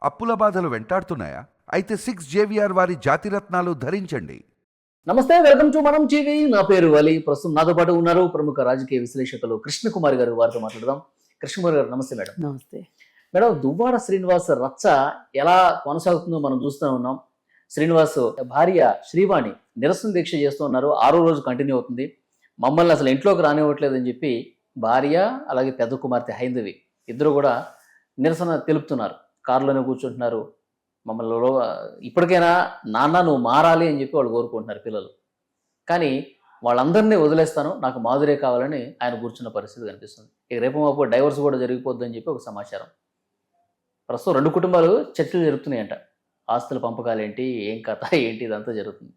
అప్పుల బాధలు వెంటాడుతున్నాయా? అయితే 6 JVR వారి జాతిరత్నాలు ధరించండి. నమస్తే, వెల్కమ్ టు మనం టీవీ. నా పేరు వలి. ప్రస్తుతం నాతో పాటు ఉన్నారు ప్రముఖ రాజకీయ విశ్లేషకులు కృష్ణకుమారి గారు. వారితో మాట్లాడదాం. కృష్ణకుమారి గారు నమస్తే. మేడం నమస్తే. మేడం, దువ్వాడ శ్రీనివాస్ రచ్చ ఎలా కొనసాగుతుందో మనం చూస్తూ ఉన్నాం. శ్రీనివాస్ భార్య శ్రీవాణి నిరసన దీక్ష చేస్తూ ఉన్నారు. 6వ రోజు కంటిన్యూ అవుతుంది. మమ్మల్ని అసలు ఇంట్లోకి రానివ్వట్లేదని చెప్పి భార్య అలాగే పెద్ద కుమార్తె హైందవి ఇద్దరు కూడా నిరసన తెలుపుతున్నారు. కారులోనే కూర్చుంటున్నారు. మమ్మల్ని ఇప్పటికైనా నాన్న నువ్వు మారాలి అని చెప్పి వాళ్ళు కోరుకుంటున్నారు పిల్లలు. కానీ వాళ్ళందరినీ వదిలేస్తాను, నాకు మాధురే కావాలని ఆయన కూర్చున్న పరిస్థితి కనిపిస్తుంది. ఇక రేపు మాపు డైవర్స్ కూడా జరిగిపోద్దని చెప్పి ఒక సమాచారం. ప్రస్తుతం 2 కుటుంబాలు చర్చలు జరుగుతున్నాయంట. ఆస్తుల పంపకాలు ఏంటి, ఏం కథ ఏంటి, ఇదంతా జరుగుతుంది.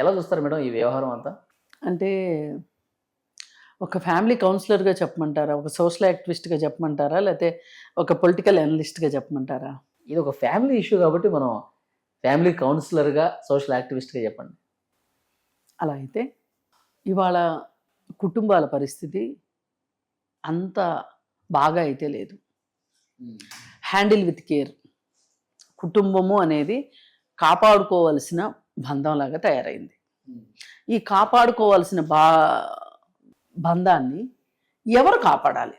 ఎలా చూస్తారు మేడం ఈ వ్యవహారం అంతా? అంటే ఒక ఫ్యామిలీ కౌన్సిలర్గా చెప్పమంటారా, ఒక సోషల్ యాక్టివిస్ట్గా చెప్పమంటారా, లేకపోతే ఒక పొలిటికల్ అనలిస్ట్గా చెప్పమంటారా? ఇది ఒక ఫ్యామిలీ ఇష్యూ కాబట్టి మనం ఫ్యామిలీ కౌన్సిలర్గా సోషల్ యాక్టివిస్ట్గా చెప్పండి. అలా అయితే ఇవాళ కుటుంబాల పరిస్థితి అంత బాగా అయితే లేదు. Handle with care. కుటుంబము అనేది కాపాడుకోవాల్సిన బంధంలాగా తయారైంది. ఈ కాపాడుకోవాల్సిన బంధాన్ని ఎవరు కాపాడాలి?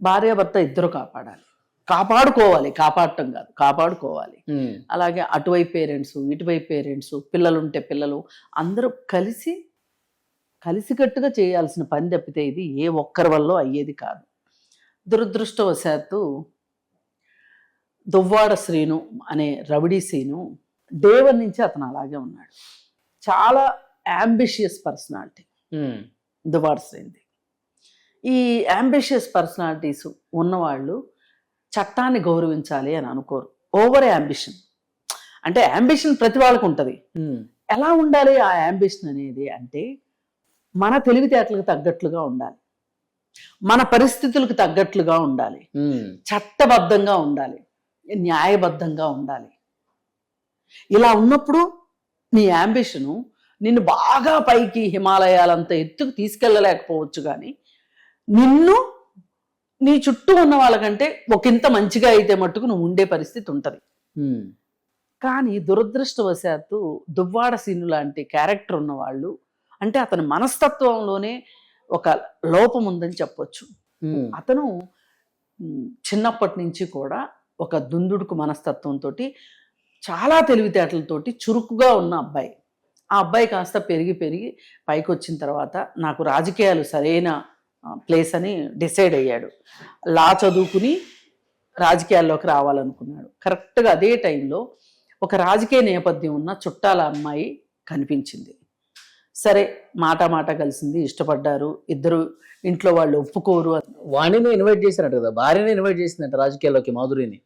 భార్యాభర్త ఇద్దరు కాపాడాలి. కాపాడుకోవాలి, కాపాడటం కాదు, కాపాడుకోవాలి. అలాగే అటువైపు పేరెంట్స్, ఇటువైపు పేరెంట్స్, పిల్లలుంటే పిల్లలు అందరూ కలిసికట్టుగా చేయాల్సిన పని తప్పితే ఇది ఏ ఒక్కరి వల్ల అయ్యేది కాదు. దురదృష్టవశాత్తు దువ్వాడ శ్రీను అనే రౌడీ సీను డే1 నుంచి అతను అలాగే ఉన్నాడు. చాలా యాంబిషియస్ పర్సనాలిటీ దువ్వాడ శ్రీనిది. ఈ యాంబిషియస్ పర్సనాలిటీస్ ఉన్నవాళ్ళు చట్టాన్ని గౌరవించాలి అని అనుకోరు. Over ambition. అంటే యాంబిషన్ ప్రతి వాళ్ళకు ఉంటుంది. ఎలా ఉండాలి ఆ యాంబిషన్ అనేది అంటే మన తెలివితేటలకు తగ్గట్లుగా ఉండాలి, మన పరిస్థితులకు తగ్గట్లుగా ఉండాలి, చట్టబద్ధంగా ఉండాలి, న్యాయబద్ధంగా ఉండాలి. ఇలా ఉన్నప్పుడు నీ యాంబిషను నిన్ను బాగా పైకి హిమాలయాలంత ఎత్తుకు తీసుకెళ్ళలేకపోవచ్చు, కానీ నిన్ను నీ చుట్టూ ఉన్న వాళ్ళకంటే ఒకంత మంచిగా అయితే మట్టుకు నువ్వు ఉండే పరిస్థితి ఉంటుంది. కానీ దురదృష్టవశాత్తు దువ్వాడ సీను లాంటి క్యారెక్టర్ ఉన్నవాళ్ళు, అంటే అతని మనస్తత్వంలోనే ఒక లోపం ఉందని చెప్పొచ్చు. అతను చిన్నప్పటి నుంచి కూడా ఒక దుందుడుకు మనస్తత్వంతో, చాలా తెలివితేటలతోటి చురుకుగా ఉన్న అబ్బాయి. ఆ అబ్బాయి కాస్త పెరిగి పైకి వచ్చిన తర్వాత నాకు రాజకీయాలు సరైన ప్లేస్ అని డిసైడ్ అయ్యాడు. లా చదువుకుని రాజకీయాల్లోకి రావాలనుకున్నాడు. కరెక్ట్గా అదే టైంలో ఒక రాజకీయ నేపథ్యం ఉన్న చుట్టాల అమ్మాయి కనిపించింది. సరే మాట కలిసింది, ఇష్టపడ్డారు ఇద్దరు. ఇంట్లో వాళ్ళు ఒప్పుకోరు. వాణిని ఇన్వైట్ చేసినట్టు కదా, భార్యని ఇన్వైట్ చేసినట్టు రాజకీయాల్లోకి మాధురిని.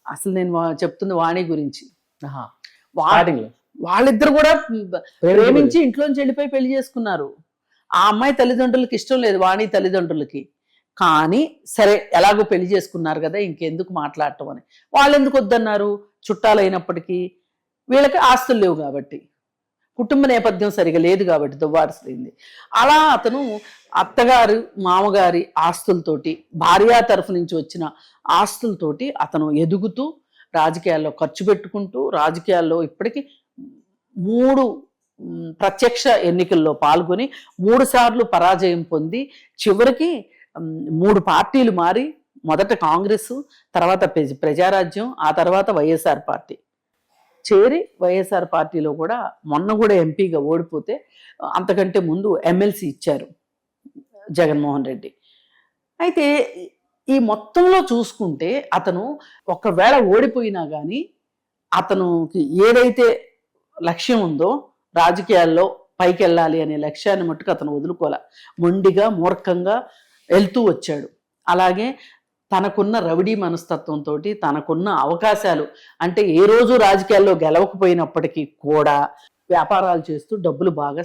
అసలు నేను చెప్తుంది వాణి గురించి. స్టార్టింగ్ వాళ్ళిద్దరు కూడా ప్రేమించి ఇంట్లోంచి వెళ్ళిపోయి పెళ్లి చేసుకున్నారు. ఆ అమ్మాయి తల్లిదండ్రులకి ఇష్టం లేదు, వాణి తల్లిదండ్రులకి. కానీ సరే ఎలాగో పెళ్లి చేసుకున్నారు కదా, ఇంకెందుకు మాట్లాడటం అని. వాళ్ళు ఎందుకు వద్దన్నారు? చుట్టాలైనప్పటికీ వీళ్ళకి ఆస్తులు లేవు కాబట్టి, కుటుంబ నేపథ్యం సరిగా లేదు కాబట్టి దువ్వాడసింది. అలా అతను అత్తగారు మామగారి ఆస్తులతోటి, భార్య తరఫు నుంచి వచ్చిన ఆస్తులతోటి అతను ఎదుగుతూ రాజకీయాల్లో ఖర్చు పెట్టుకుంటూ, రాజకీయాల్లో ఇప్పటికీ 3 ప్రత్యక్ష ఎన్నికల్లో పాల్గొని 3 సార్లు పరాజయం పొంది చివరికి 3 పార్టీలు మారి, మొదట కాంగ్రెస్, తర్వాత ప్రజారాజ్యం, ఆ తర్వాత వైఎస్ఆర్ పార్టీ చేరి వైఎస్ఆర్ పార్టీలో కూడా మొన్న కూడా ఎంపీగా ఓడిపోతే అంతకంటే ముందు ఎమ్మెల్సీ ఇచ్చారు జగన్మోహన్ రెడ్డి. అయితే ఈ మొత్తంలో చూసుకుంటే అతను ఒకవేళ ఓడిపోయినా కానీ అతనుకి ఏదైతే లక్ష్యం ఉందో రాజకీయాల్లో పైకి వెళ్ళాలి అనే లక్ష్యాన్ని మట్టుకు అతను వదులుకోలే. మొండిగా మూర్ఖంగా వెళ్తూ వచ్చాడు. అలాగే తనకున్న రౌడీ మనస్తత్వంతో, తనకున్న అవకాశాలు, అంటే ఏ రోజు రాజకీయాల్లో గెలవకపోయినప్పటికీ కూడా వ్యాపారాలు చేస్తూ డబ్బులు బాగా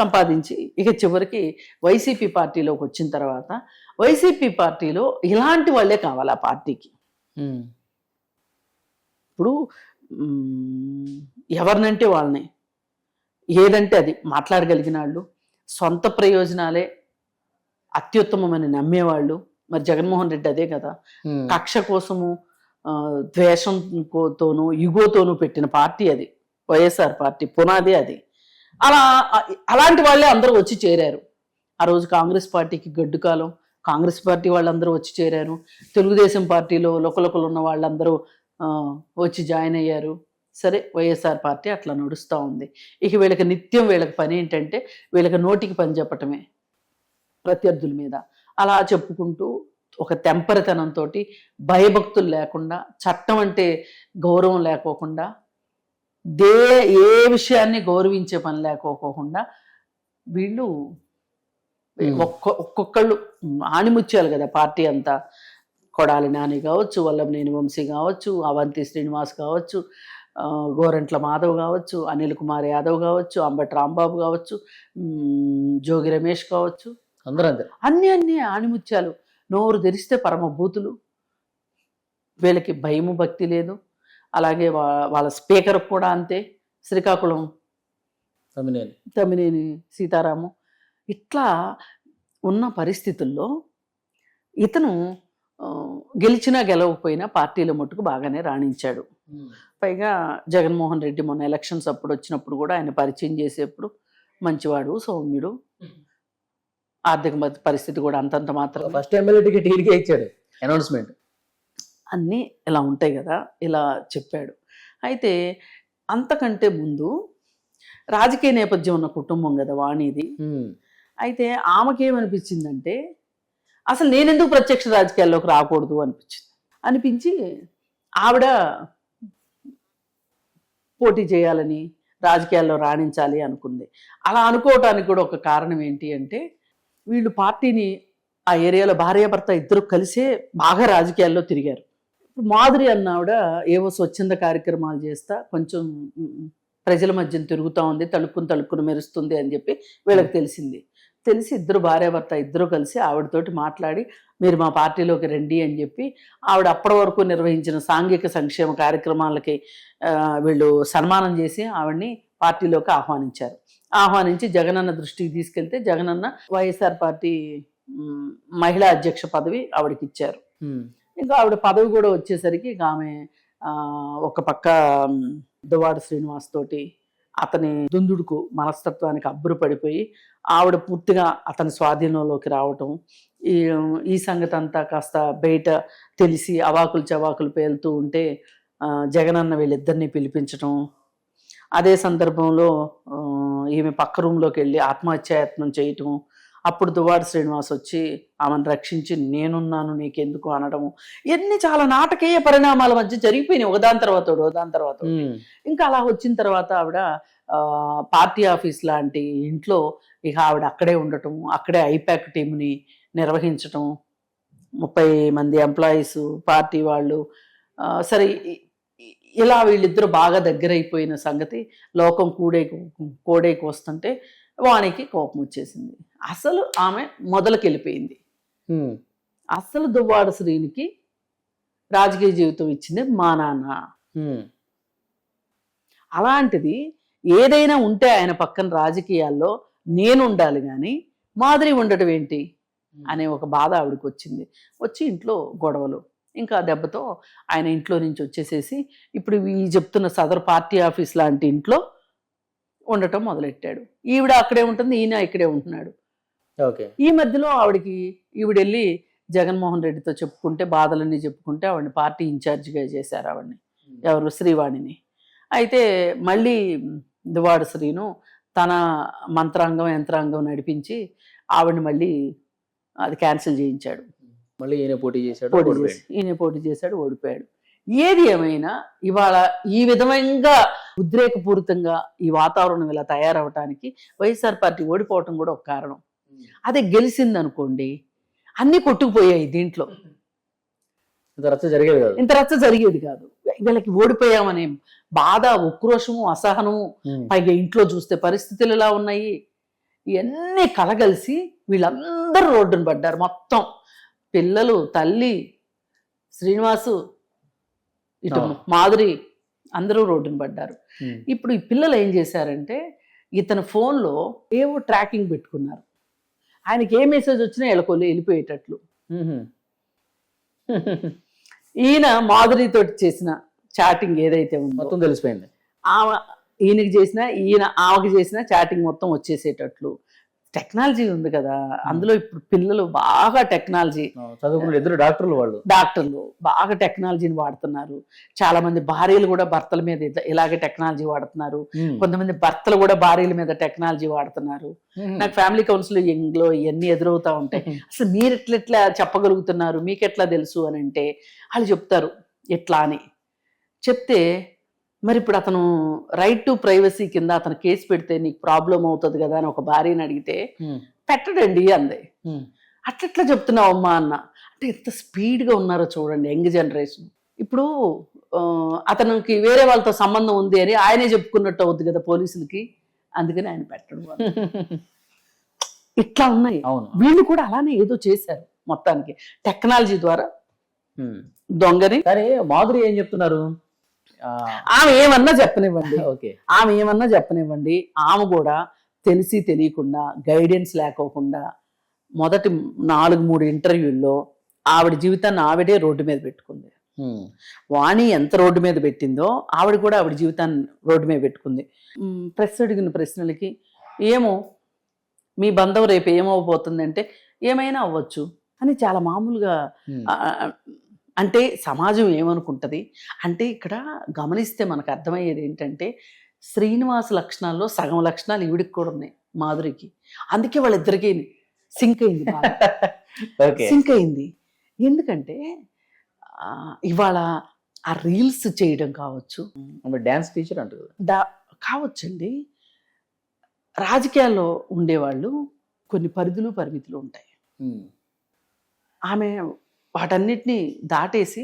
సంపాదించి ఇక చివరికి వైసీపీ పార్టీలోకి వచ్చిన తర్వాత వైసీపీ పార్టీలో ఇలాంటి వాళ్ళే కావాలి ఆ పార్టీకి. ఇప్పుడు ఎవరినంటే వాళ్ళని, ఏదంటే అది మాట్లాడగలిగిన వాళ్ళు, సొంత ప్రయోజనాలే అత్యుత్తమమని నమ్మేవాళ్ళు, మరి జగన్మోహన్ రెడ్డి అదే కదా, కక్ష కోసము ద్వేషంతోనూ ఇగోతోనూ పెట్టిన పార్టీ అది, వైఎస్ఆర్ పార్టీ పునాది అది. అలాంటి వాళ్ళే అందరూ వచ్చి చేరారు. ఆ రోజు కాంగ్రెస్ పార్టీకి గడ్డు కాలం, కాంగ్రెస్ పార్టీ వాళ్ళందరూ వచ్చి చేరారు. తెలుగుదేశం పార్టీలో లోకలోకలు ఉన్న వాళ్ళందరూ వచ్చి జాయిన్ అయ్యారు. సరే, వైఎస్ఆర్ పార్టీ అట్లా నడుస్తూ ఉంది. ఇక వీళ్ళకి నిత్యం వీళ్ళకి పని ఏంటంటే వీళ్ళకి నోటికి పని చెప్పటమే ప్రత్యర్థుల మీద. అలా చెప్పుకుంటూ ఒక తెంపరితనంతో, భయభక్తులు లేకుండా, చట్టం అంటే గౌరవం లేకోకుండా, ఏ విషయాన్ని గౌరవించే పని లేకోకుండా వీళ్ళు ఒక్కొక్కళ్ళు ఆణిముత్యాలు కదా పార్టీ అంతా. కొడాలి నాని కావచ్చు, వల్లభనేని వంశీ కావచ్చు, అవంతి శ్రీనివాస్ కావచ్చు, గోరంట్ల మాధవ్ కావచ్చు, అనిల్ కుమార్ యాదవ్ కావచ్చు, అంబటి రాంబాబు కావచ్చు, జోగి రమేష్ కావచ్చు, అందరూ అన్ని ఆణిముత్యాలు. నోరు తెరిస్తే పరమభూతులు. వీళ్ళకి భయము భక్తి లేదు. అలాగే వాళ్ళ స్పీకర్ కూడా అంతే, శ్రీకాకుళం తమ్మినేని సీతారాము. ఇట్లా ఉన్న పరిస్థితుల్లో ఇతను గెలిచినా గెలవకపోయినా పార్టీల మట్టుకు బాగానే రాణించాడు. పైగా జగన్మోహన్ రెడ్డి మొన్న ఎలక్షన్స్ అప్పుడు వచ్చినప్పుడు కూడా ఆయన పరిచయం చేసేప్పుడు మంచివాడు, సౌమ్యుడు, ఆర్థిక పరిస్థితి కూడా అంతంత మాత్రం. ఫస్ట్ ఎమ్మెల్యే టికెట్ ఈడికే ఇచ్చాడు, అనౌన్స్మెంట్ అన్నీ ఇలా ఉంటాయి కదా, ఇలా చెప్పాడు. అయితే అంతకంటే ముందు రాజకీయ నేపథ్యం ఉన్న కుటుంబం కదా వాణిది. అయితే ఆమెకేమనిపించిందంటే అసలు నేనెందుకు ప్రత్యక్ష రాజకీయాల్లోకి రాకూడదు అనిపించి ఆవిడ పోటీ చేయాలని, రాజకీయాల్లో రాణించాలి అనుకుంది. అలా అనుకోవటానికి కూడా ఒక కారణం ఏంటి అంటే వీళ్ళు పార్టీని ఆ ఏరియాలో భార్యాభర్త ఇద్దరు కలిసే బాగా రాజకీయాల్లో తిరిగారు. మాధురి అన్నావిడ ఏవో స్వచ్ఛంద కార్యక్రమాలు చేస్తా కొంచెం ప్రజల మధ్యన తిరుగుతూ ఉంది, తలుక్కుని మెరుస్తుంది అని చెప్పి వీళ్ళకి తెలిసి ఇద్దరు భార్యాభర్త ఇద్దరు కలిసి ఆవిడతోటి మాట్లాడి మీరు మా పార్టీలోకి రండి అని చెప్పి ఆవిడ అప్పటి వరకు నిర్వహించిన సాంఘిక సంక్షేమ కార్యక్రమాలకి వీళ్ళు సన్మానం చేసి ఆవిడ్ని పార్టీలోకి ఆహ్వానించి జగనన్న దృష్టికి తీసుకెళ్తే జగనన్న వైఎస్ఆర్ పార్టీ మహిళా అధ్యక్ష పదవి ఆవిడకి ఇచ్చారు. ఇంకా ఆవిడ పదవి కూడా వచ్చేసరికి ఇక ఆమె ఒక పక్క దువ్వాడ శ్రీనివాస్ తోటి అతని దుందుడుకు మనస్తత్వానికి అబ్బురు పడిపోయి ఆవిడ పూర్తిగా అతని స్వాధీనంలోకి రావటం, ఈ సంగతి అంతా కాస్త బయట తెలిసి అవాకులు చవాకులు పేలుతూ ఉంటే జగనన్న వీళ్ళిద్దరిని పిలిపించటం. అదే సందర్భంలో ఈమె పక్క రూమ్లోకి వెళ్ళి ఆత్మహత్యాయత్నం చేయటం. అప్పుడు దువ్వాడ శ్రీనివాస్ వచ్చి ఆమెను రక్షించి నేనున్నాను నీకెందుకు అనడము. ఇవన్నీ చాలా నాటకీయ పరిణామాల మధ్య జరిగిపోయినాయి, ఒకదాని తర్వాత. ఇంకా అలా వచ్చిన తర్వాత ఆవిడ పార్టీ ఆఫీస్ లాంటి ఇంట్లో ఇక ఆవిడ అక్కడే ఉండటం, అక్కడే ఐపాక్ టీంని నిర్వహించటం, 30 మంది ఎంప్లాయీస్ పార్టీ వాళ్ళు. సరే, ఇలా వీళ్ళిద్దరూ బాగా దగ్గర అయిపోయిన సంగతి లోకం కోడేకి వస్తుంటే వానికి కోపం వచ్చేసింది. అసలు ఆమె మొదలుకెళ్ళిపోయింది. అసలు దువ్వాడ శ్రీనికి రాజకీయ జీవితం ఇచ్చింది మా నాన్న. అలాంటిది ఏదైనా ఉంటే ఆయన పక్కన రాజకీయాల్లో నేను ఉండాలి కానీ మాధురి ఉండటం ఏంటి అనే ఒక బాధ ఆవిడకి వచ్చి ఇంట్లో గొడవలు. ఇంకా దెబ్బతో ఆయన ఇంట్లో నుంచి వచ్చేసేసి ఇప్పుడు ఈ చెప్తున్న సదర్ పార్టీ ఆఫీస్ లాంటి ఇంట్లో ఉండటం మొదలెట్టాడు. ఈవిడ అక్కడే ఉంటుంది, ఈయన ఇక్కడే ఉంటున్నాడు. ఈ మధ్యలో ఈవిడెళ్ళి జగన్మోహన్ రెడ్డితో చెప్పుకుంటే, బాధలన్నీ చెప్పుకుంటే ఆవిడని పార్టీ ఇన్ఛార్జిగా చేశారు. ఆవిడని ఎవరు, శ్రీవాణిని. అయితే మళ్ళీ దువ్వాడ శ్రీను తన మంత్రాంగం యంత్రాంగం నడిపించి ఆవిడని మళ్ళీ అది క్యాన్సిల్ చేయించాడు. మళ్ళీ ఈయన పోటీ చేశాడు, ఓడిపోయాడు. ఏది ఏమైనా ఇవాళ ఈ విధంగా ఉద్రేకపూరితంగా ఈ వాతావరణం ఇలా తయారవటానికి వైఎస్ఆర్ పార్టీ ఓడిపోవటం కూడా ఒక కారణం. అదే గెలిచింది అనుకోండి అన్నీ కొట్టుకుపోయాయి, దీంట్లో ఇంత రచ్చ జరిగేది కాదు. వీళ్ళకి ఓడిపోయామనే బాధ, ఉక్రోషము, అసహనము, పైగా ఇంట్లో చూస్తే పరిస్థితులు ఎలా ఉన్నాయి, ఇవన్నీ కలగలిసి వీళ్ళందరూ రోడ్డును పడ్డారు. మొత్తం పిల్లలు, తల్లి, శ్రీనివాసు, ఇటు మాధురి, అందరూ రోడ్డును పడ్డారు. ఇప్పుడు ఈ పిల్లలు ఏం చేశారంటే ఇతని ఫోన్లో ఏవో ట్రాకింగ్ పెట్టుకున్నారు. ఆయనకి ఏ మెసేజ్ వచ్చినా వెళ్ళిపోయేటట్లు. ఈయన మాధురితో చేసిన చాటింగ్ ఏదైతే ఉందో మొత్తం తెలిసిపోయింది. ఆమె ఈయనకి చేసిన ఈయన ఆమెకి చేసిన చాటింగ్ మొత్తం వచ్చేసేటట్లు టెక్నాలజీ ఉంది కదా, అందులో ఇప్పుడు పిల్లలు బాగా టెక్నాలజీ, చదువుకున్న ఇద్దరు డాక్టర్లు, వాళ్ళు డాక్టర్లు బాగా టెక్నాలజీని వాడుతున్నారు. చాలా మంది భార్యలు కూడా భర్తల మీద ఇలాగే టెక్నాలజీ వాడుతున్నారు. కొంతమంది భర్తలు కూడా భార్యల మీద టెక్నాలజీ వాడుతున్నారు. నాకు ఫ్యామిలీ కౌన్సిలింగ్ లో ఇవన్నీ ఎదురవుతా ఉంటాయి. అసలు మీరు ఎట్లా చెప్పగలుగుతున్నారు, మీకు ఎట్లా తెలుసు అని అంటే వాళ్ళు చెప్తారు ఎట్లా అని చెప్తే, మరి ఇప్పుడు అతను రైట్ టు ప్రైవసీ కింద అతను కేసు పెడితే నీకు ప్రాబ్లం అవుతుంది కదా అని ఒక భార్యని అడిగితే పెట్టడండి అంది. అట్లెట్లా చెప్తున్నావు అమ్మా అన్న. అంటే ఎంత స్పీడ్గా ఉన్నారో చూడండి యంగ్ జనరేషన్. ఇప్పుడు అతనికి వేరే వాళ్ళతో సంబంధం ఉంది అని ఆయనే చెప్పుకున్నట్టు అవుద్ది కదా పోలీసులకి, అందుకని ఆయన పెట్టడం. ఇట్లా ఉన్నాయి. వీళ్ళు కూడా అలానే ఏదో చేశారు మొత్తానికి టెక్నాలజీ ద్వారా దొంగని. కానీ మాధురి ఏం చెప్తున్నారు, ఆమె ఏమన్నా చెప్పనివ్వండి, ఆమె ఏమన్నా చెప్పనివ్వండి, ఆమె కూడా తెలిసి తెలియకుండా గైడెన్స్ లేకోకుండా మొదటి 4-3 ఇంటర్వ్యూల్లో ఆవిడ జీవితాన్ని ఆవిడే రోడ్డు మీద పెట్టుకుంది. వాణి ఎంత రోడ్డు మీద పెట్టిందో ఆవిడ కూడా ఆవిడ జీవితాన్ని రోడ్డు మీద పెట్టుకుంది. ప్రెస్ అడిగిన ప్రశ్నలకి ఏమో మీ బంధం రేపు ఏమవబోతుంది అంటే ఏమైనా అవ్వచ్చు అని చాలా మామూలుగా. అంటే సమాజం ఏమనుకుంటుంది అంటే ఇక్కడ గమనిస్తే మనకు అర్థమయ్యేది ఏంటంటే శ్రీనివాస్ లక్షణాల్లో సగం లక్షణాలు ఈవిడికి కూడా ఉన్నాయి మాధురికి. అందుకే వాళ్ళిద్దరికీ సింక్ అయింది, సింక్ అయింది. ఎందుకంటే ఇవాళ ఆ రీల్స్ చేయడం కావచ్చు, డాన్స్ టీచర్ అంటారు కావచ్చండి. రాజకీయాల్లో ఉండేవాళ్ళు కొన్ని పరిధులు పరిమితులు ఉంటాయి. ఆమె వాటన్నిటినీ దాటేసి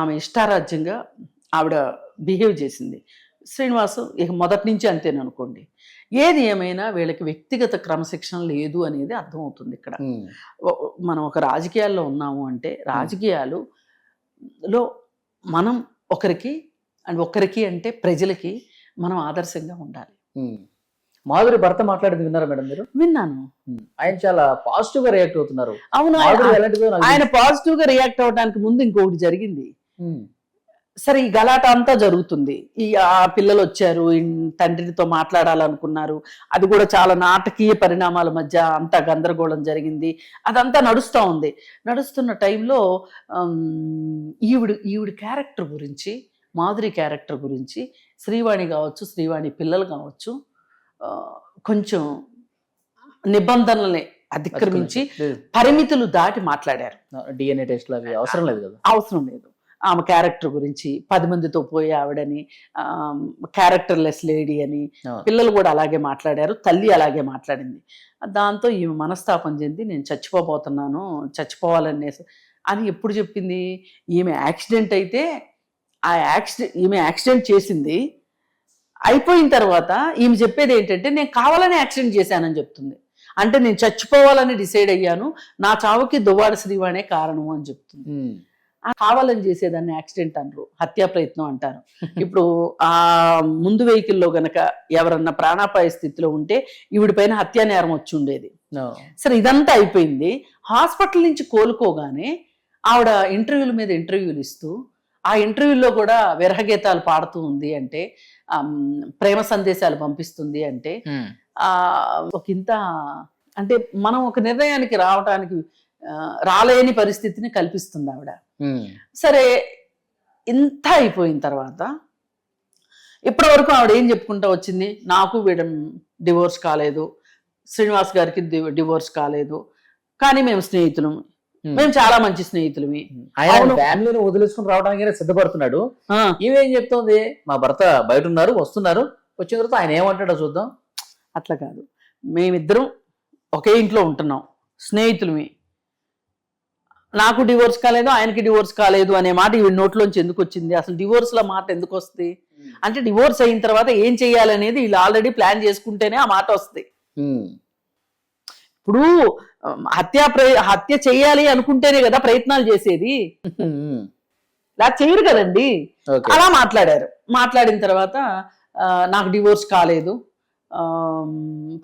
ఆమె ఇష్టారాజ్యంగా ఆవిడ బిహేవ్ చేసింది. శ్రీనివాసు ఇక మొదటి నుంచి అంతేననుకోండి. ఏది ఏమైనా వీళ్ళకి వ్యక్తిగత క్రమశిక్షణ లేదు అనేది అర్థమవుతుంది ఇక్కడ. మనం ఒక రాజకీయాల్లో ఉన్నాము అంటే రాజకీయాలులో మనం ఒకరికి అంటే ప్రజలకి మనం ఆదర్శంగా ఉండాలి. మాధురి భర్త మాట్లాడింది విన్నారా మేడం మీరు? విన్నాను. ఆయన చాలా పాజిటివ్ గా రియాక్ట్ అవుతున్నారు. అవును, ఆయన పాజిటివ్ గా రియాక్ట్ అవడానికి ముందు ఇంకొకటి జరిగింది. సరే ఈ గలాట అంతా జరుగుతుంది, ఆ పిల్లలు వచ్చారు, తండ్రితో మాట్లాడాలనుకున్నారు, అది కూడా చాలా నాటకీయ పరిణామాల మధ్య అంతా గందరగోళం జరిగింది. అదంతా నడుస్తూ ఉంది. నడుస్తున్న టైంలో ఈవిడ క్యారెక్టర్ గురించి, మాధురి క్యారెక్టర్ గురించి శ్రీవాణి కావచ్చు, శ్రీవాణి పిల్లలు కావచ్చు, కొంచెం నిబంధనల్ని అతిక్రమించి పరిమితులు దాటి మాట్లాడారు. DNA టెస్ట్ అవి అవసరం లేదు కదా, అవసరం లేదు. ఆమె క్యారెక్టర్ గురించి 10 మందితో పోయి ఆవిడని క్యారెక్టర్లెస్ లేడీ అని, పిల్లలు కూడా అలాగే మాట్లాడారు, తల్లి అలాగే మాట్లాడింది. దాంతో ఈమె మనస్తాపం చెంది నేను చచ్చిపోబోతున్నాను, చచ్చిపోవాలనే అని ఎప్పుడు చెప్పింది. ఈమె యాక్సిడెంట్ అయితే ఈమె యాక్సిడెంట్ చేసింది, అయిపోయిన తర్వాత ఈమె చెప్పేది ఏంటంటే నేను కావాలని యాక్సిడెంట్ చేశానని చెప్తుంది. అంటే నేను చచ్చిపోవాలని డిసైడ్ అయ్యాను, నా చావుకి దువ్వాడ శ్రీవాణే కారణము అని చెప్తుంది. కావాలని చేసేదాన్ని యాక్సిడెంట్ అనరు, హత్యా ప్రయత్నం అంటారు. ఇప్పుడు ఆ ముందు వెహికల్లో గనక ఎవరన్నా ప్రాణాపాయ స్థితిలో ఉంటే ఈవిడ పైన హత్యా నేరం వచ్చి ఉండేది. సరే ఇదంతా అయిపోయింది. హాస్పిటల్ నుంచి కోలుకోగానే ఆవిడ ఇంటర్వ్యూల మీద ఇంటర్వ్యూలు ఇస్తూ, ఆ ఇంటర్వ్యూల్లో కూడా విరహగీతాలు పాడుతూ ఉంది అంటే, ప్రేమ సందేశాలు పంపిస్తుంది అంటే, ఒకంత అంటే మనం ఒక నిర్ణయానికి రాలేని పరిస్థితిని కల్పిస్తుంది ఆవిడ. సరే ఇంత అయిపోయిన తర్వాత ఇప్పటి వరకు ఆవిడ ఏం చెప్పుకుంటా వచ్చింది, నాకు వీడ డివోర్స్ కాలేదు, శ్రీనివాస్ గారికి డివోర్స్ కాలేదు, కానీ మేము స్నేహితులం, మేము చాలా మంచి స్నేహితులమి. ఆయన ఫ్యామిలీని వదిలేసుకుని రావడానికి సిద్ధపడుతున్నాడు. ఇవేం చెప్తుంది, మా భర్త బయట ఉన్నారు, వస్తున్నారు, వచ్చిన తర్వాత ఆయన ఏమంటాడో చూద్దాం. అట్లా కాదు, మేమిద్దరం ఒకే ఇంట్లో ఉంటున్నాం, స్నేహితులమి, నాకు డివోర్స్ కాలేదు, ఆయనకి డివోర్స్ కాలేదు అనే మాట ఈవిడ నోట్లోంచి ఎందుకు వచ్చింది? అసలు డివోర్స్ లో మాట ఎందుకు వస్తుంది అంటే, డివోర్స్ అయిన తర్వాత ఏం చెయ్యాలనేది వీళ్ళు ఆల్రెడీ ప్లాన్ చేసుకుంటేనే ఆ మాట వస్తుంది. ఇప్పుడు హత్య చేయాలి అనుకుంటేనే కదా ప్రయత్నాలు చేసేది, ఇలా చేయరు కదండి. అలా మాట్లాడారు. మాట్లాడిన తర్వాత నాకు డివోర్స్ కాలేదు,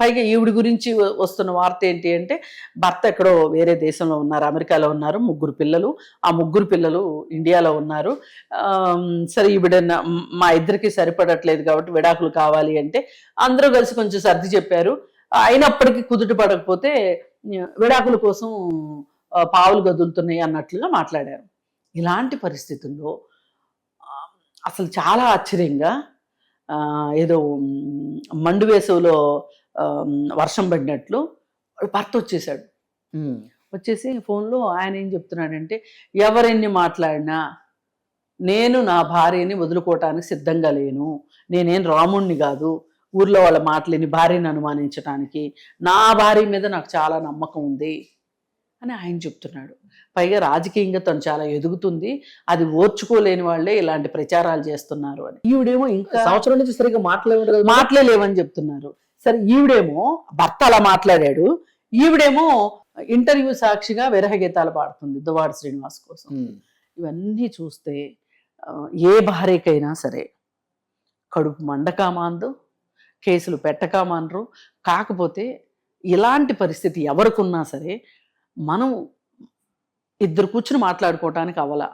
పైగా ఈవిడ గురించి వస్తున్న వార్త ఏంటి అంటే భర్త ఎక్కడో వేరే దేశంలో ఉన్నారు, అమెరికాలో ఉన్నారు, 3 పిల్లలు, ఆ 3 పిల్లలు ఇండియాలో ఉన్నారు. సరే ఈవిడ మా ఇద్దరికి సరిపడట్లేదు కాబట్టి విడాకులు కావాలి అంటే అందరూ కలిసి కొంచెం సర్ది చెప్పారు. అయినప్పటికీ కుదుట పడకపోతే విడాకుల కోసం పావులు గదులుతున్నాయి అన్నట్లుగా మాట్లాడారు. ఇలాంటి పరిస్థితుల్లో అసలు చాలా ఆశ్చర్యంగా ఏదో మండు వేసవిలో వర్షం పడినట్లు భర్త వచ్చేసాడు. వచ్చేసి ఫోన్లో ఆయన ఏం చెప్తున్నాడంటే, ఎవరెన్ని మాట్లాడినా నేను నా భార్యని వదులుకోవటానికి సిద్ధంగా లేను, నేనేం రాముణ్ణి కాదు ఊర్లో వాళ్ళ మాటలేని భార్యని అనుమానించడానికి, నా భార్య మీద నాకు చాలా నమ్మకం ఉంది అని ఆయన చెప్తున్నాడు. పైగా రాజకీయంగా తను చాలా ఎదుగుతుంది, అది ఓర్చుకోలేని వాళ్ళే ఇలాంటి ప్రచారాలు చేస్తున్నారు అని. ఈవిడేమో ఇంకా సంవత్సరం నుంచి సరిగ్గా మాట్లాడలేవని చెప్తున్నారు. సరే ఈవిడేమో భర్త అలా మాట్లాడాడు, ఈవిడేమో ఇంటర్వ్యూ సాక్షిగా విరహ గీతాలు పాడుతుంది దువ్వాడ శ్రీనివాస్ కోసం. ఇవన్నీ చూస్తే ఏ భార్యకైనా సరే కడుపు మండకామాందు, కేసులు పెట్టకామానరు. కాకపోతే ఇలాంటి పరిస్థితి ఎవరికున్నా సరే మనం ఇద్దరు కూర్చుని మాట్లాడుకోవటానికి అవలా,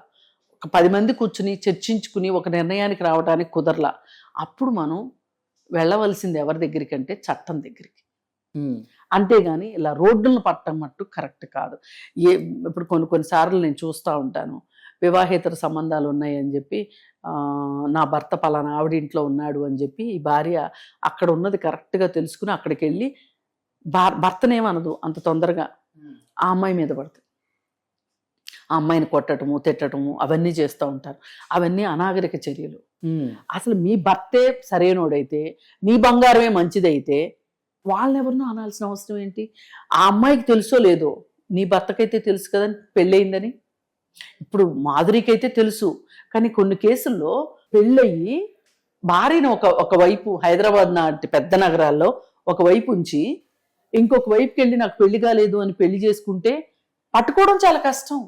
ఒక 10 మంది కూర్చుని చర్చించుకుని ఒక నిర్ణయానికి రావడానికి కుదరలా. అప్పుడు మనం వెళ్ళవలసింది ఎవరి దగ్గరికి అంటే చట్టం దగ్గరికి. అంతేగాని ఇలా రోడ్డులను పట్టడం మట్టు కరెక్ట్ కాదు. ఇప్పుడు కొన్నిసార్లు నేను చూస్తూ ఉంటాను, వివాహేతర సంబంధాలు ఉన్నాయని చెప్పి నా భర్త పలానా ఆవిడింట్లో ఉన్నాడు అని చెప్పి ఈ భార్య అక్కడ ఉన్నది కరెక్ట్గా తెలుసుకుని అక్కడికి వెళ్ళి భర్తనేమనదు అంత తొందరగా, ఆ అమ్మాయి మీద పడుతుంది. ఆ అమ్మాయిని కొట్టడము తిట్టడము అవన్నీ చేస్తూ ఉంటారు. అవన్నీ అనాగరిక చర్యలు. అసలు మీ భర్తే సరైనోడైతే, మీ బంగారమే మంచిదైతే వాళ్ళని ఎవరినో అనాల్సిన అవసరం ఏంటి? ఆ అమ్మాయికి తెలుసో లేదో, నీ భర్తకైతే తెలుసు కదా పెళ్ళయిందని. ఇప్పుడు మాధురికైతే తెలుసు, కానీ కొన్ని కేసుల్లో పెళ్ళయి భార్యను ఒకవైపు హైదరాబాద్ లాంటి పెద్ద నగరాల్లో ఒకవైపు ఉంచి ఇంకొక వైపుకి వెళ్ళి నాకు పెళ్లి కాలేదు అని పెళ్లి చేసుకుంటే పట్టుకోవడం చాలా కష్టం.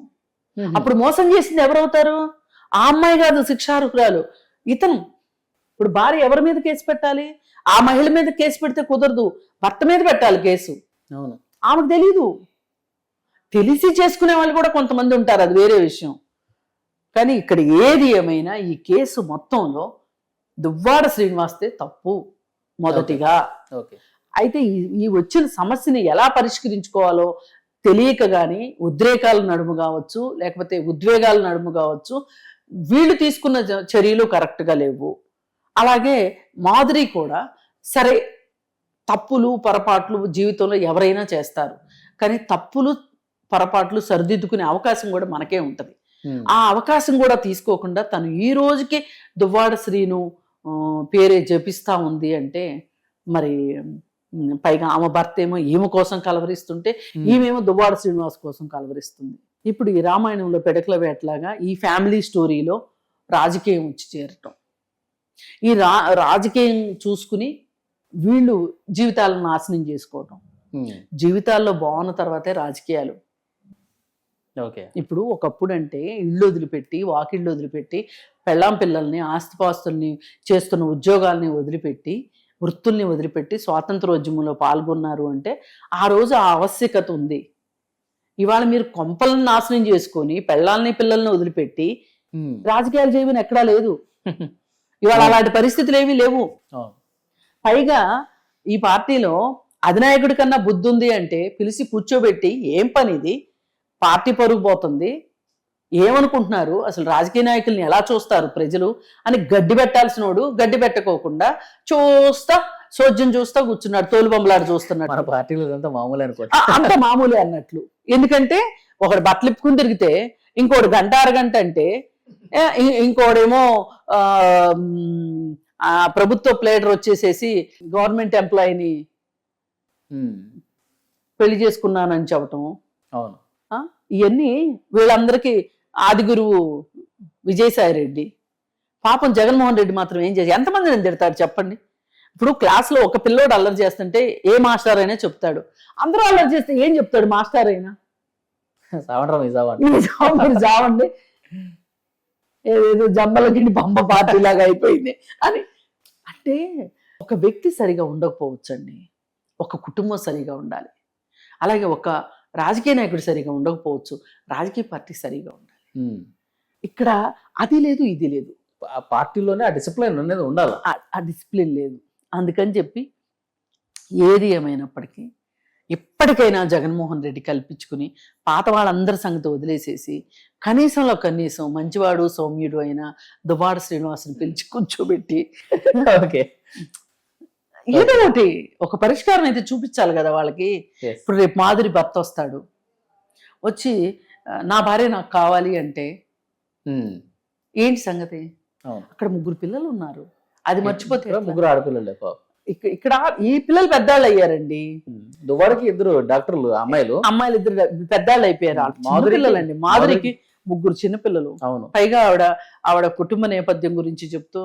అప్పుడు మోసం చేసింది ఎవరవుతారు? ఆ అమ్మాయి కాదు శిక్షార్హురాలు, ఇతను. ఇప్పుడు భార్య ఎవరి మీద కేసు పెట్టాలి? ఆ మహిళ మీద కేసు పెడితే కుదరదు, భర్త మీద పెట్టాలి కేసు. అవును, ఆమెకు తెలీదు. తెలిసి చేసుకునే వాళ్ళు కూడా కొంతమంది ఉంటారు, అది వేరే విషయం. కానీ ఇక్కడ ఏది ఏమైనా ఈ కేసు మొత్తంలో దువ్వాడ శ్రీనివాస్తే తప్పు మొదటిగా. అయితే ఈ వచ్చిన సమస్యని ఎలా పరిష్కరించుకోవాలో తెలియక కానీ ఉద్రేకాల నడుము కావచ్చు, లేకపోతే ఉద్వేగాల నడుము కావచ్చు, వీళ్ళు తీసుకున్న చర్యలు కరెక్ట్గా లేవు. అలాగే మాధురి కూడా సరే తప్పులు పొరపాట్లు జీవితంలో ఎవరైనా చేస్తారు, కానీ తప్పులు పొరపాట్లు సరిదిద్దుకునే అవకాశం కూడా మనకే ఉంటుంది. ఆ అవకాశం కూడా తీసుకోకుండా తను ఈ రోజుకి దువ్వాడ శ్రీను పేరే జపిస్తా ఉంది అంటే, మరి పైగా ఆమె భర్త ఏమో ఈమె కోసం కలవరిస్తుంటే ఈమెమో దువ్వాడ శ్రీనివాస్ కోసం కలవరిస్తుంది. ఇప్పుడు ఈ రామాయణంలో పెడకల వేటలాగా ఈ ఫ్యామిలీ స్టోరీలో రాజకీయం వచ్చి చేరటం, ఈ రాజకీయం చూసుకుని వీళ్ళు జీవితాలను నాశనం చేసుకోవటం. జీవితాల్లో బాగున్న తర్వాతే రాజకీయాలు. ఇప్పుడు ఒకప్పుడు అంటే ఇళ్ళు వదిలిపెట్టి వాకిళ్ళు వదిలిపెట్టి పెళ్ళాం పిల్లల్ని ఆస్తిపాస్తుల్ని చేస్తున్న ఉద్యోగాల్ని వదిలిపెట్టి వృత్తుల్ని వదిలిపెట్టి స్వాతంత్రోద్యమంలో పాల్గొన్నారు అంటే ఆ రోజు ఆ ఆవశ్యకత ఉంది. ఇవాళ మీరు కొంపలను నాశనం చేసుకొని పెళ్ళాలని పిల్లల్ని వదిలిపెట్టి రాజకీయాలు చేయమని ఎక్కడా లేదు. ఇవాళ అలాంటి పరిస్థితులు ఏమీ లేవు. పైగా ఈ పార్టీలో అధినాయకుడి కన్నా బుద్ధి ఉంది అంటే పిలిచి కూర్చోబెట్టి ఏం పని ఇది, పార్టీ పరుగు పోతుంది, ఏమనుకుంటున్నారు, అసలు రాజకీయ నాయకుల్ని ఎలా చూస్తారు ప్రజలు అని గడ్డి పెట్టాల్సినోడు గడ్డి పెట్టకోకుండా చూస్తా సోద్యం చూస్తా కూర్చున్నాడు, తోలుబొమ్మలాడు చూస్తున్నాడు. మన పార్టీలో అంతా మామూలు అనుకో, అంత మామూలే అన్నట్లు. ఎందుకంటే ఒకడు బట్టలు ఇప్పుకుని తిరిగితే ఇంకోటి గంట అరగంట అంటే ఇంకోడేమో ప్రభుత్వ ప్లేడర్ వచ్చేసేసి గవర్నమెంట్ ఎంప్లాయీని పెళ్లి చేసుకున్నానని చెప్పటం. అవును, ఇవన్నీ వీళ్ళందరికీ ఆది గురువు విజయసాయి రెడ్డి. పాపం జగన్మోహన్ రెడ్డి మాత్రం ఏం చేసి ఎంతమందిని తిడతాడు చెప్పండి. ఇప్పుడు క్లాస్లో ఒక పిల్లోడు అల్లరి చేస్తుంటే ఏ మాస్టర్ అయినా చెప్తాడు, అందరూ అల్లరి చేస్తే ఏం చెప్తాడు మాస్టర్ అయినా? జావండి, ఏదేదో జమ్మలకి బొమ్మ పార్టీ లాగా అయిపోయింది అని. అంటే ఒక వ్యక్తి సరిగా ఉండకపోవచ్చండి, ఒక కుటుంబం సరిగా ఉండాలి. అలాగే ఒక రాజకీయ నాయకుడు సరిగా ఉండకపోవచ్చు, రాజకీయ పార్టీ సరిగా ఉండాలి. ఇక్కడ అది లేదు ఇది లేదు, ఆ పార్టీలోనే ఆ డిసిప్లిన్ అనేది ఉండాలి. ఆ డిసిప్లిన్ లేదు. అందుకని చెప్పి ఏది ఏమైనప్పటికీ ఇప్పటికైనా జగన్మోహన్ రెడ్డి కల్పించుకుని పాత వాళ్ళందరి సంగతి వదిలేసేసి కనీసంలో కనీసం మంచివాడు సౌమ్యుడు అయిన దువ్వాడ శ్రీనివాసుని పిలిచి కూర్చోబెట్టి ఓకే, ఏదో ఒకటి ఒక పరిష్కారం అయితే చూపించాలి కదా వాళ్ళకి. ఇప్పుడు రేపు మాధురి భర్త వస్తాడు, వచ్చి నా భార్య నాకు కావాలి అంటే ఏంటి సంగతి? అక్కడ 3 పిల్లలు ఉన్నారు, అది మర్చిపోతే ఎట్లా? 3 ఆడపిల్లలే. ఇక్కడ ఈ పిల్లలు పెద్దాళ్ళు అయ్యారండి. దువ్వాడకి 2 డాక్టర్లు అమ్మాయిలు 2 పెద్దాళ్ళు అయిపోయారు. పిల్లలండి, మాధురికి 3 చిన్నపిల్లలు. అవును. పైగా ఆవిడ కుటుంబ నేపథ్యం గురించి చెప్తూ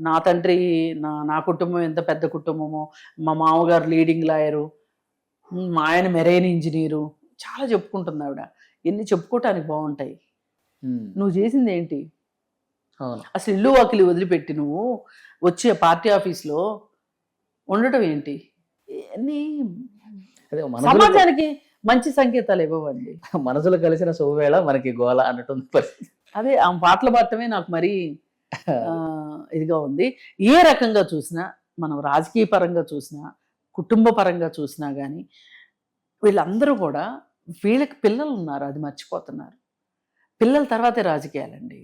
నా తండ్రి నా కుటుంబం ఎంత పెద్ద కుటుంబమో, మా మామగారు లీడింగ్ లాయరు, మా ఆయన మెరైన్ ఇంజనీరు, చాలా చెప్పుకుంటుంది ఆవిడ. ఎన్ని చెప్పుకోవటానికి బాగుంటాయి. నువ్వు చేసింది ఏంటి? అసలు ఇల్లు వాకిలి వదిలిపెట్టి నువ్వు వచ్చి పార్టీ ఆఫీస్లో ఉండటం ఏంటి? సమాజానికి మంచి సంకేతాలు ఇవ్వండి. మనసులు కలిసిన శుభవేళ మనకి గోల అన్నట్టుంది పరిస్థితి. అదే ఆ పాటలు పాడటమే నాకు మరీ ఇదిగా ఉంది. ఏ రకంగా చూసినా, మనం రాజకీయ పరంగా చూసినా, కుటుంబ పరంగా చూసినా కానీ వీళ్ళందరూ కూడా వీళ్ళకి పిల్లలు ఉన్నారు, అది మర్చిపోతున్నారు. పిల్లల తర్వాతే రాజకీయాలండి.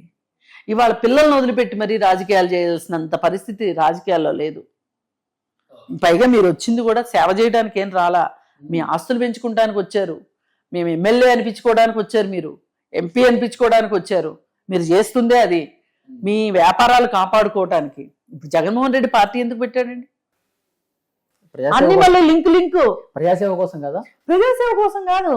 ఇవాళ పిల్లల్ని వదిలిపెట్టి మరీ రాజకీయాలు చేయాల్సినంత పరిస్థితి రాజకీయాల్లో లేదు. పైగా మీరు వచ్చింది కూడా సేవ చేయడానికి ఏం రాలా, మీ ఆస్తులు పెంచుకోవడానికి వచ్చారు, మేము ఎమ్మెల్యే అనిపించుకోవడానికి వచ్చారు, మీరు ఎంపీ అనిపించుకోవడానికి వచ్చారు. మీరు చేస్తుందే అది మీ వ్యాపారాలు కాపాడుకోవటానికి. ఇప్పుడు జగన్మోహన్ రెడ్డి పార్టీ ఎందుకు పెట్టాడండి? అన్ని మళ్ళీ లింక్ ప్రజాసేవ కోసం కదా, ప్రజాసేవ కోసం కాదు.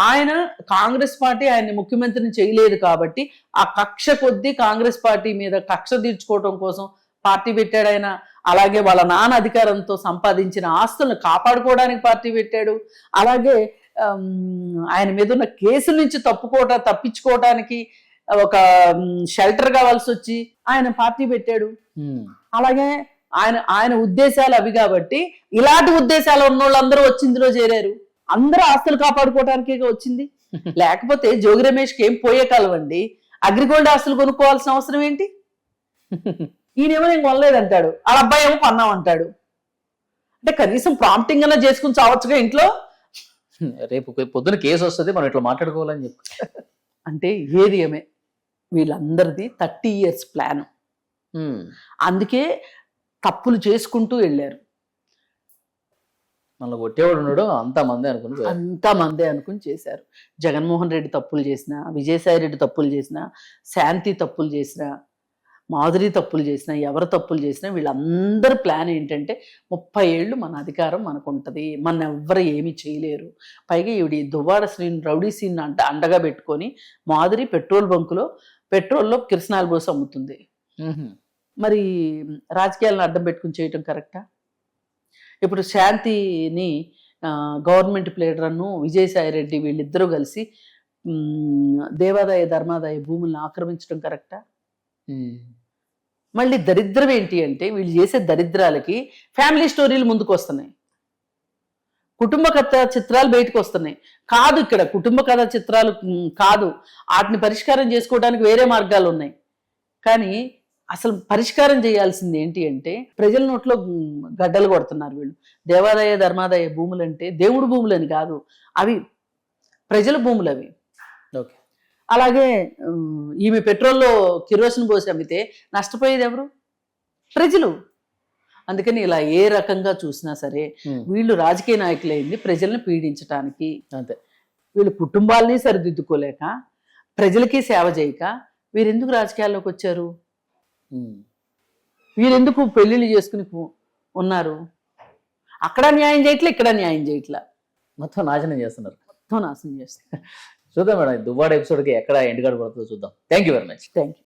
ఆయన కాంగ్రెస్ పార్టీ ఆయన్ని ముఖ్యమంత్రిని చేయలేదు కాబట్టి ఆ కక్ష కొద్దీ కాంగ్రెస్ పార్టీ మీద కక్ష తీర్చుకోవటం కోసం పార్టీ పెట్టాడు ఆయన. అలాగే వాళ్ళ నాన్న అధికారంతో సంపాదించిన ఆస్తులను కాపాడుకోవడానికి పార్టీ పెట్టాడు. అలాగే ఆయన మీద ఉన్న కేసుల నుంచి తప్పించుకోవటానికి ఒక షెల్టర్ కావాల్సి వచ్చి ఆయన పార్టీ పెట్టాడు. అలాగే ఆయన ఉద్దేశాలు అవి కాబట్టి ఇలాంటి ఉద్దేశాలు ఉన్నోళ్ళందరూ వచ్చి ఇందులో చేరారు. అందరూ ఆస్తులు కాపాడుకోవటానికే వచ్చింది. లేకపోతే జోగి రమేష్కి ఏం పోయే కాలవండి, అగ్రిగోల్డ్ ఆస్తులు కొనుక్కోవాల్సిన అవసరం ఏంటి? ఈయనేమో నేను కొనలేదంటాడు, వాళ్ళ అబ్బాయి ఏమో కొన్నామంటాడు. అంటే కనీసం ప్రాంప్టింగ్ అన్నా చేసుకుని చావచ్చుగా ఇంట్లో. రేపు పొద్దున కేసు వస్తుంది, మనం ఇట్లా మాట్లాడుకోవాలని చెప్పి. అంటే ఏది ఏమే వీళ్ళందరిది 30 years ప్లాన్. అందుకే తప్పులు చేసుకుంటూ వెళ్ళారు. మళ్ళీ కొట్టేవాడు ఉన్నాడు, అంతమందే అనుకుని చేశారు. జగన్మోహన్ రెడ్డి తప్పులు చేసినా, విజయసాయి రెడ్డి తప్పులు చేసినా, శాంతి తప్పులు చేసినా, మాధురి తప్పులు చేసినా, ఎవరు తప్పులు చేసినా వీళ్ళందరి ప్లాన్ ఏంటంటే 30 ఏళ్ళు మన అధికారం మనకు ఉంటుంది, మన ఎవ్వరు ఏమీ చేయలేరు. పైగా ఈవిడ దువ్వాడ శ్రీని రౌడీ సీన్ అండగా పెట్టుకొని మాధురి పెట్రోల్ బంకులో పెట్రోల్లో కిరసనాయిల్ పోసి అమ్ముతుంది. మరి రాజకీయాలను అడ్డం పెట్టుకుని చేయటం కరెక్టా? ఇప్పుడు శాంతిని గవర్నమెంట్ ప్లేడర్ను విజయసాయి రెడ్డి వీళ్ళిద్దరూ కలిసి దేవాదాయ ధర్మాదాయ భూములను ఆక్రమించడం కరెక్టా? మళ్ళీ దరిద్రం ఏంటి అంటే వీళ్ళు చేసే దరిద్రాలకి ఫ్యామిలీ స్టోరీలు ముందుకు వస్తున్నాయి, కుటుంబ కథ చిత్రాలు బయటకు వస్తున్నాయి. కాదు, ఇక్కడ కుటుంబ కథ చిత్రాలు కాదు, వాటిని పరిష్కారం చేసుకోవడానికి వేరే మార్గాలు ఉన్నాయి. కానీ అసలు పరిష్కారం చేయాల్సింది ఏంటి అంటే ప్రజల నోట్లో గడ్డలు కొడుతున్నారు వీళ్ళు. దేవాదాయ ధర్మాదాయ భూములు అంటే దేవుడు భూములని కాదు, అవి ప్రజల భూములు అవి. అలాగే ఈమె పెట్రోల్లో కిరోసిన్ పోసి అమ్మితే నష్టపోయేది ఎవరు? ప్రజలు. అందుకని ఇలా ఏ రకంగా చూసినా సరే వీళ్ళు రాజకీయ నాయకులైంది ప్రజల్ని పీడించడానికి. అంతే. వీళ్ళు కుటుంబాలని సరిదిద్దుకోలేక, ప్రజలకి సేవ చేయక వీరెందుకు రాజకీయాల్లోకి వచ్చారు? వీరెందుకు పెళ్లిళ్ళు చేసుకుని ఉన్నారు? అక్కడ న్యాయం చేయట్లే, ఇక్కడ న్యాయం చేయట్లా, మొత్తం నాశనం చేస్తున్నారు. మొత్తం నాశనం చేస్తున్నారు. చూద్దాం మేడం, దువ్వాడ ఎపిసోడ్కి ఎక్కడ ఎండ్ కార్డ్ పడుతుందో చూద్దాం. Thank you very much. Thank you.